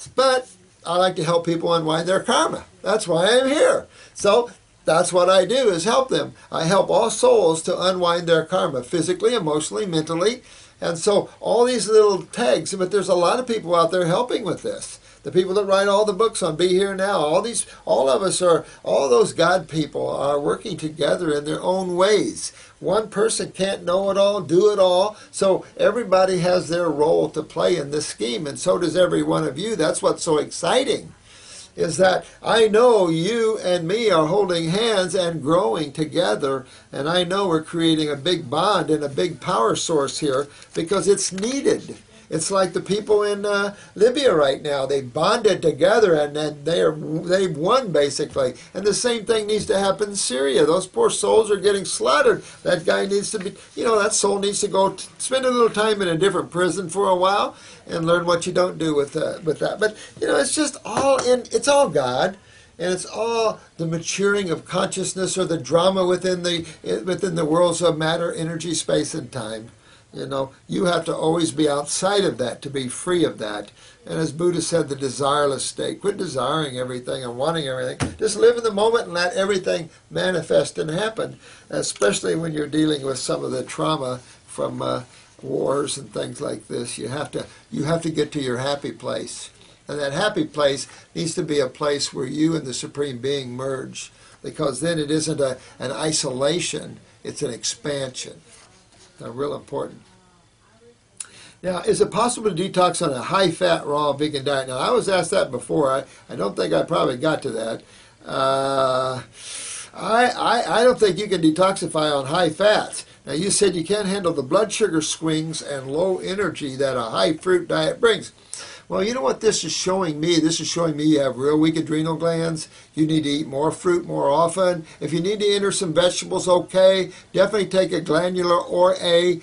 But I like to help people unwind their karma. That's why I'm here. So that's what I do, is help them. I help all souls to unwind their karma, physically, emotionally, mentally. And so all these little tags, but there's a lot of people out there helping with this. The people that write all the books on Be Here Now, all of us are, all those God people are working together in their own ways. One person can't know it all, do it all. So everybody has their role to play in this scheme, and so does every one of you. That's what's so exciting, is that I know you and me are holding hands and growing together, and I know we're creating a big bond and a big power source here because it's needed. It's like the people in Libya right now. They bonded together, and then they've won, basically. And the same thing needs to happen in Syria. Those poor souls are getting slaughtered. That guy needs to be, that soul needs to go spend a little time in a different prison for a while and learn what you don't do with that. But, it's just it's all God. And it's all the maturing of consciousness, or the drama within the worlds of matter, energy, space, and time. You have to always be outside of that to be free of that. And as Buddha said, the desireless state. Quit desiring everything and wanting everything. Just live in the moment and let everything manifest and happen, especially when you're dealing with some of the trauma from wars and things like this. You have to get to your happy place. And that happy place needs to be a place where you and the Supreme Being merge, because then it isn't an isolation, it's an expansion. Real important. Now, is it possible to detox on a high-fat, raw, vegan diet? Now, I was asked that before. I don't think I probably got to that. I don't think you can detoxify on high fats. Now, you said you can't handle the blood sugar swings and low energy that a high-fruit diet brings. Well, you know what this is showing me? This is showing me you have real weak adrenal glands. You need to eat more fruit more often. If you need to enter some vegetables, okay. Definitely take a glandular or a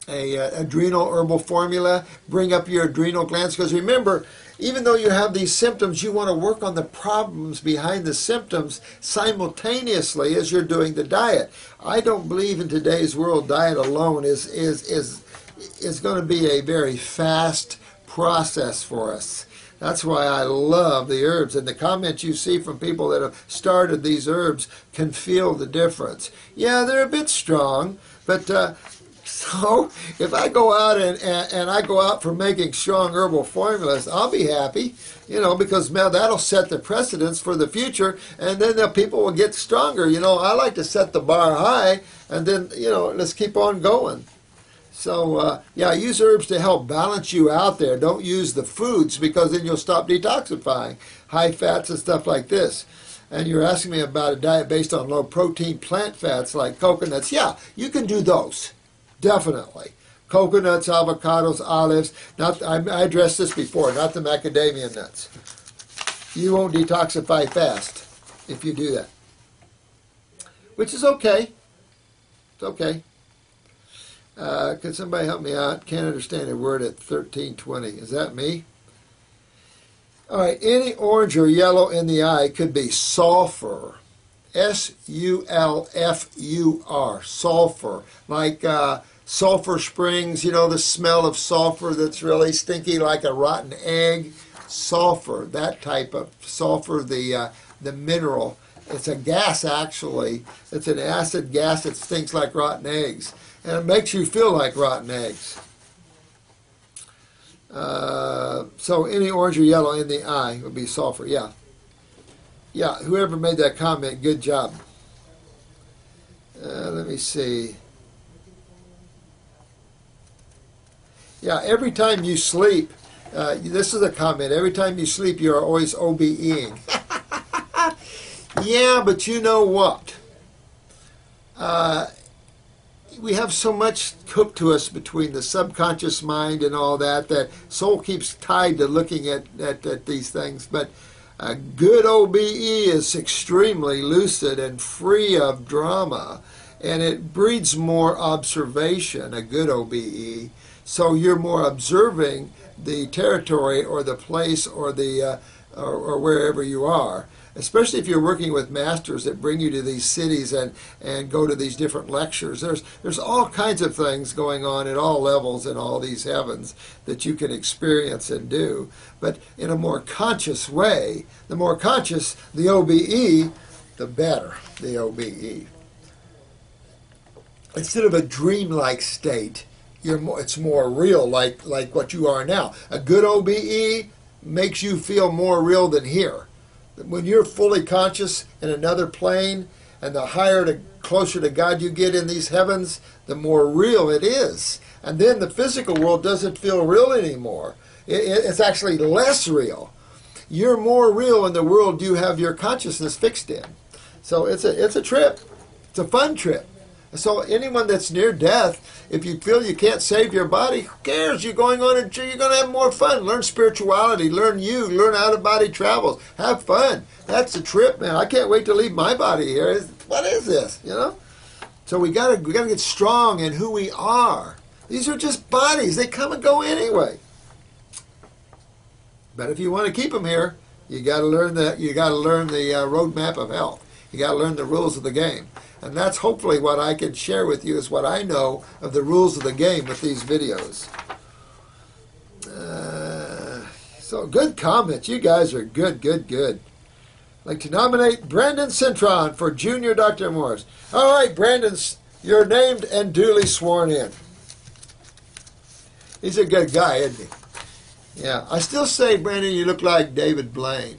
adrenal herbal formula. Bring up your adrenal glands, because remember, even though you have these symptoms, you want to work on the problems behind the symptoms simultaneously as you're doing the diet. I don't believe in today's world diet alone is going to be a very fast process for us. That's why I love the herbs. And the comments you see from people that have started these herbs can feel the difference. Yeah, they're a bit strong, but so if I go out and I go out for making strong herbal formulas, I'll be happy, because that'll set the precedence for the future, and then the people will get stronger. I like to set the bar high, and then, let's keep on going. So, use herbs to help balance you out there. Don't use the foods, because then you'll stop detoxifying. High fats and stuff like this. And you're asking me about a diet based on low protein plant fats like coconuts. Yeah, you can do those. Definitely. Coconuts, avocados, olives. I addressed this before, not the macadamia nuts. You won't detoxify fast if you do that. Which is okay. It's okay. Can somebody help me out? Can't understand a word at 1320. Is that me? All right. Any orange or yellow in the eye could be sulfur. S-U-L-F-U-R. Sulfur. Like sulfur springs, the smell of sulfur that's really stinky like a rotten egg. Sulfur. That type of sulfur, the mineral. It's a gas, actually. It's an acid gas that stinks like rotten eggs. And it makes you feel like rotten eggs. So any orange or yellow in the eye would be sulfur, yeah. Yeah, whoever made that comment, good job. Let me see. Yeah, every time you sleep, this is a comment, every time you sleep you are always OBEing. Yeah, but you know what? We have so much cooked to us between the subconscious mind and all that soul keeps tied to looking at these things. But a good OBE is extremely lucid and free of drama, and it breeds more observation, a good OBE. So you're more observing the territory or the place or the or wherever you are. Especially if you're working with masters that bring you to these cities and go to these different lectures. There's all kinds of things going on at all levels in all these heavens that you can experience and do. But in a more conscious way, the more conscious the OBE, the better the OBE. Instead of a dreamlike state, it's more real, like what you are now. A good OBE makes you feel more real than here. When you're fully conscious in another plane, and the higher, closer to God you get in these heavens, the more real it is. And then the physical world doesn't feel real anymore. It's actually less real. You're more real in the world you have your consciousness fixed in. So it's a trip. It's a fun trip. So anyone that's near death, if you feel you can't save your body, who cares? You're going on and you're going to have more fun. Learn spirituality. Learn learn out-of-body travels. Have fun. That's the trip, man. I can't wait to leave my body here. What is this? You know? So we gotta get strong in who we are. These are just bodies. They come and go anyway. But if you want to keep them here, you got to learn the roadmap of health. You got to learn the rules of the game. And that's hopefully what I can share with you, is what I know of the rules of the game with these videos. So good comments. You guys are good. I'd like to nominate Brandon Cintron for Junior Dr. Morse. All right, Brandon, you're named and duly sworn in. He's a good guy, isn't he? Yeah, I still say, Brandon, you look like David Blaine.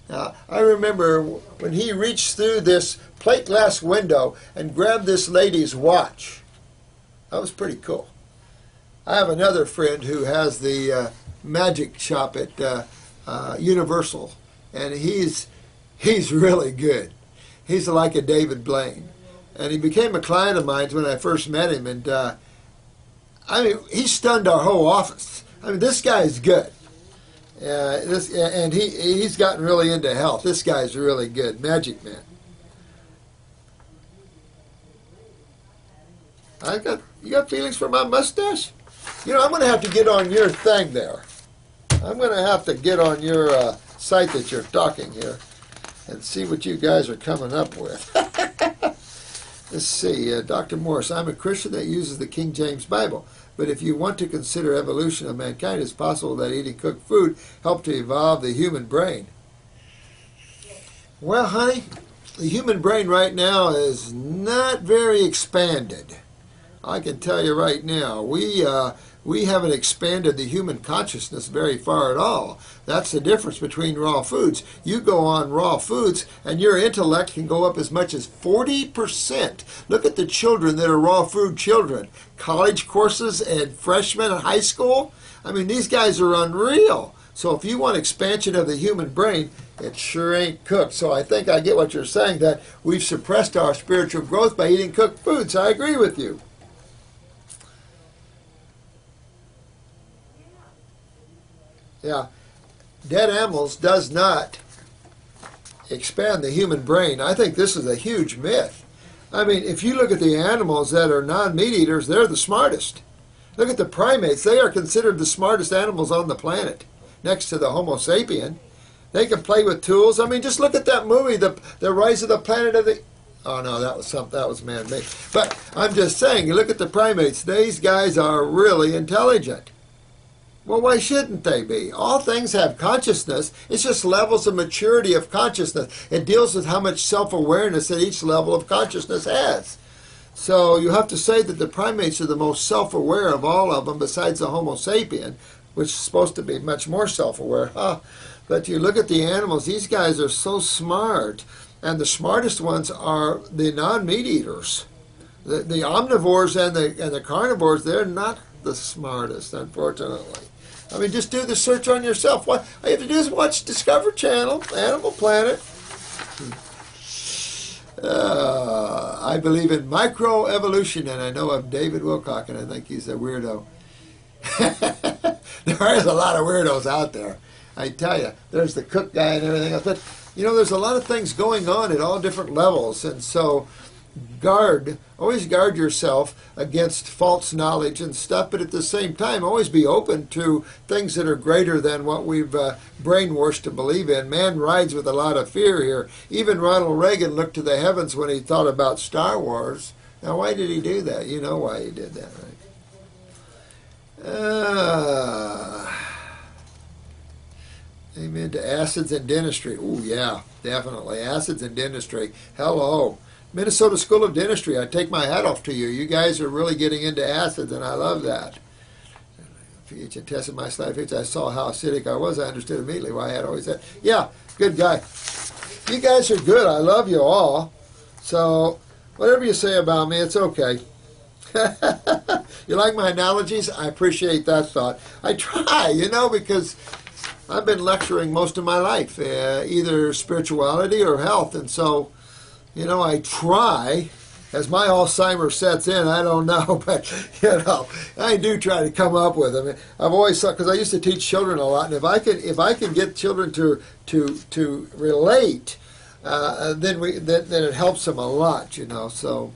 Now, I remember when he reached through this plate glass window and grabbed this lady's watch. That was pretty cool. I have another friend who has the magic shop at Universal, and he's really good. He's like a David Blaine. And he became a client of mine when I first met him, and he stunned our whole office. I mean, this guy's good. He's gotten really into health. This guy's really good. Magic man. You got feelings for my mustache? You know, I'm going to have to get on your thing there. I'm going to have to get on your site that you're talking here and see what you guys are coming up with. Let's see. Dr. Morse, I'm a Christian that uses the King James Bible. But if you want to consider evolution of mankind, it's possible that eating cooked food helped to evolve the human brain. Well, honey, the human brain right now is not very expanded. I can tell you right now, we haven't expanded the human consciousness very far at all. That's the difference between raw foods. You go on raw foods and your intellect can go up as much as 40%. Look at the children that are raw food children. College courses and freshmen in high school. I mean, these guys are unreal. So if you want expansion of the human brain, it sure ain't cooked. So I think I get what you're saying, that we've suppressed our spiritual growth by eating cooked foods. I agree with you. Yeah, dead animals does not expand the human brain. I think this is a huge myth. I mean, if you look at the animals that are non-meat eaters, they're the smartest. Look at the primates. They are considered the smartest animals on the planet, next to the Homo sapien. They can play with tools. I mean, just look at that movie, The Rise of the Planet of the... Oh, no, that was man-made. But I'm just saying, you look at the primates. These guys are really intelligent. Well, why shouldn't they be? All things have consciousness. It's just levels of maturity of consciousness. It deals with how much self-awareness that each level of consciousness has. So you have to say that the primates are the most self-aware of all of them, besides the Homo sapien, which is supposed to be much more self-aware. But you look at the animals, these guys are so smart. And the smartest ones are the non-meat eaters. The omnivores and the carnivores, they're not the smartest, unfortunately. I mean, just do the search on yourself. What all you have to do is watch Discovery Channel, Animal Planet. I believe in microevolution, and I know of David Wilcock, and I think he's a weirdo. There is a lot of weirdos out there. I tell you, there's the cook guy and everything else. But, you know, there's a lot of things going on at all different levels. And so always guard yourself against false knowledge and stuff, but at the same time, always be open to things that are greater than what we've brainwashed to believe in. Man rides with a lot of fear here. Even Ronald Reagan looked to the heavens when he thought about Star Wars. Now, why did he do that? You know why he did that, right? Amen to acids and dentistry. Oh, yeah, definitely. Acids and dentistry. Hello. Minnesota School of Dentistry, I take my hat off to you. You guys are really getting into acids, and I love that. pH and tested my slide pH. I saw how acidic I was. I understood immediately why I had always said, yeah, good guy. You guys are good. I love you all. So whatever you say about me, it's okay. You like my analogies? I appreciate that thought. I try, because I've been lecturing most of my life, either spirituality or health. And so, I try. As my Alzheimer's sets in, I don't know, but, I do try to come up with them. I've always thought, because I used to teach children a lot, and if I can get children to relate, then it helps them a lot, so.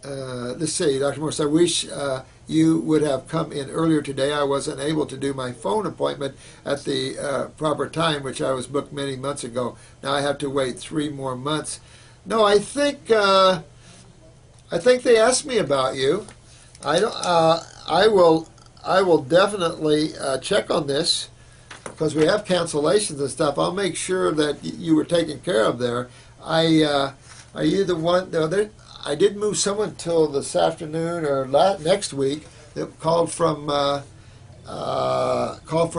Let's see, Dr. Morse, I wish you would have come in earlier today. I wasn't able to do my phone appointment at the proper time, which I was booked many months ago. Now I have to wait 3 more months. No, I think they asked me about you. I will definitely check on this because we have cancellations and stuff. I'll make sure that you were taken care of there. Are you the one? No, I did move someone till this afternoon or next week that called from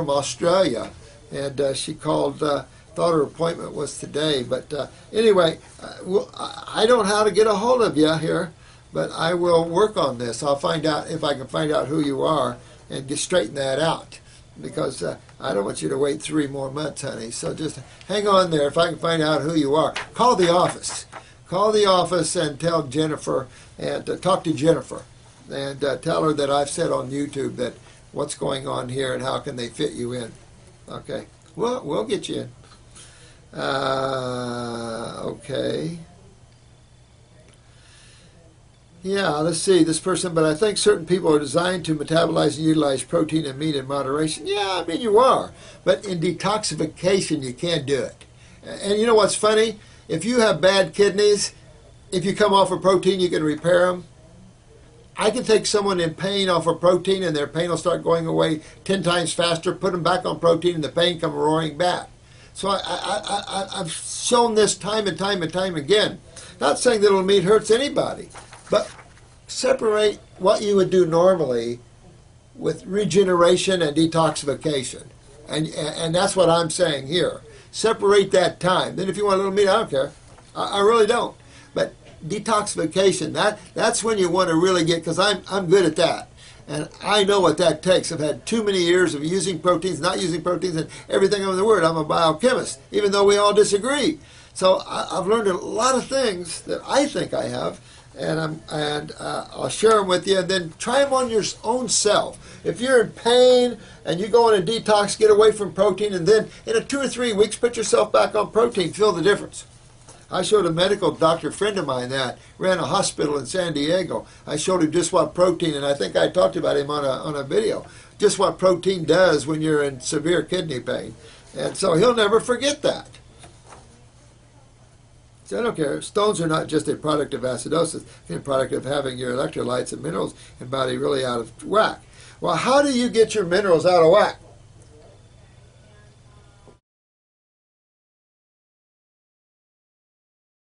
Australia, and she called. Thought her appointment was today, but anyway, I don't know how to get a hold of you here, but I will work on this. I'll find out if I can find out who you are and straighten that out, because I don't want you to wait 3 more months, honey. So just hang on there. If I can find out who you are, call the office. Call the office and tell Jennifer, and talk to Jennifer, and tell her that I've said on YouTube that what's going on here and how can they fit you in. Okay, well, we'll get you in. Okay. Yeah, let's see, this person, but I think certain people are designed to metabolize and utilize protein and meat in moderation. Yeah, I mean, you are. But in detoxification, you can't do it. And you know what's funny? If you have bad kidneys, if you come off of protein, you can repair them. I can take someone in pain off of protein and their pain will start going away 10 times faster, put them back on protein and the pain come roaring back. So I've shown this time and time and time again. Not saying that little meat hurts anybody, but separate what you would do normally with regeneration and detoxification. And that's what I'm saying here. Separate that time. Then if you want a little meat, I don't care. I really don't. But detoxification, that's when you want to really get, because I'm good at that. And I know what that takes. I've had too many years of using proteins, not using proteins, and everything in the word. I'm a biochemist, even though we all disagree. So I've learned a lot of things that I think I have, and I'll share them with you, and then try them on your own self. If you're in pain and you go on a detox, get away from protein, and then in 2 or 3 weeks, put yourself back on protein, feel the difference. I showed a medical doctor friend of mine that ran a hospital in San Diego. I showed him just what protein, and I think I talked about him on a video, just what protein does when you're in severe kidney pain. And so he'll never forget that. So I don't care. Stones are not just a product of acidosis, they're a product of having your electrolytes and minerals and body really out of whack. Well, how do you get your minerals out of whack?